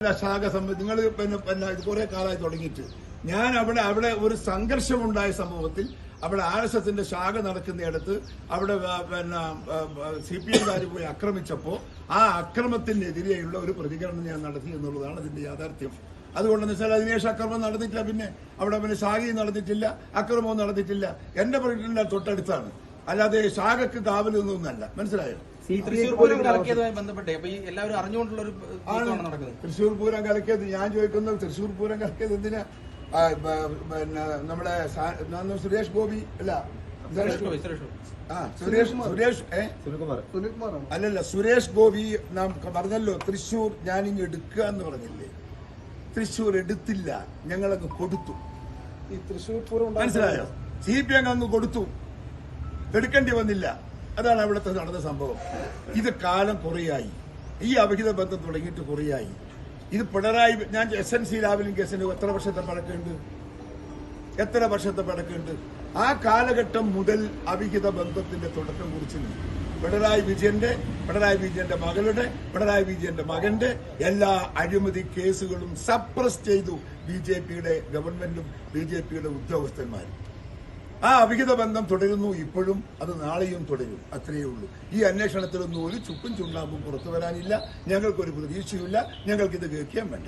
ശാഖ നിങ്ങൾ പിന്നെ കുറെ കാലമായി തുടങ്ങിയിട്ട് ഞാൻ അവിടെ ഒരു സംഘർഷമുണ്ടായ സംഭവത്തിൽ അവിടെ RSSന്റെ ശാഖ നടക്കുന്നിടത്ത് അവിടെ പിന്നെ CPMകാർ പോയി ആക്രമിച്ചപ്പോൾ ആ അക്രമത്തിനെതിരെയുള്ള ഒരു പ്രതികരണം ഞാൻ നടത്തി എന്നുള്ളതാണ് അതിന്റെ യാഥാർത്ഥ്യം. അതുകൊണ്ടെന്ന് വെച്ചാൽ അതിനുശേഷം അക്രമം നടന്നിട്ടില്ല. അവിടെ പിന്നെ ശാഖയും നടന്നിട്ടില്ല, അക്രമവും നടന്നിട്ടില്ല. എന്റെ പ്രതികരണം തൊട്ടടുത്താണ്, അല്ലാതെ ശാഖക്ക് കാവലൊന്നുമല്ല. മനസ്സിലായോ? തൃശ്ശൂർ പൂരം കലക്കിയതുമായി ബന്ധപ്പെട്ട് എല്ലാവരും അറിഞ്ഞുകൊണ്ടുള്ള ഒരു തൃശ്ശൂർ പൂരം കലക്കിയത് ഞാൻ ചോദിക്കുന്നത്, തൃശ്ശൂർ പൂരം കലക്കിയത് എന്തിനാ? നമ്മുടെ സുരേഷ് ഗോപി അല്ല അല്ലല്ല സുരേഷ് ഗോപി നാം പറഞ്ഞല്ലോ, തൃശ്ശൂർ ഞാനിങ്ങ് എടുക്കുക എന്ന് പറഞ്ഞില്ലേ. തൃശ്ശൂർ എടുത്തില്ല, ഞങ്ങളങ്ങ് കൊടുത്തു. ഈ തൃശ്ശൂർ പൂരം മനസ്സിലായോ? CPM അങ്ങ് കൊടുത്തു, എടുക്കേണ്ടി വന്നില്ല. അതാണ് അവിടുത്തെ നടന്ന സംഭവം. ഇത് കാലം കുറയായി, ഈ അവിഹിത ബന്ധം തുടങ്ങിയിട്ട് കുറയായി. ഇത് പിണറായി, ഞാൻ SNC ലാവലിംഗ് കേസിന് എത്ര വർഷത്തെ പഴക്കമുണ്ട്? ആ കാലഘട്ടം മുതൽ അവിഹിത ബന്ധത്തിന്റെ തുടക്കം കുറിച്ചിരുന്നു. പിണറായി വിജയന്റെ മകളുടെ, പിണറായി വിജയന്റെ മകന്റെ എല്ലാ അഴിമതി കേസുകളും സപ്രസ് ചെയ്തു BJPയുടെ ഗവൺമെന്റും BJPയുടെ ഉദ്യോഗസ്ഥന്മാരും. ആ അവിഹിത ബന്ധം തുടരുന്നു ഇപ്പോഴും, അത് നാളെയും തുടരും. അത്രയേ ഉള്ളൂ. ഈ അന്വേഷണത്തിലൊന്നും ഒരു ചുക്കും ചുണ്ണാമ്പും പുറത്തു വരാനില്ല. ഞങ്ങൾക്കൊരു പ്രതീക്ഷയില്ല. ഞങ്ങൾക്കിത് കേൾക്കാൻ വേണ്ട.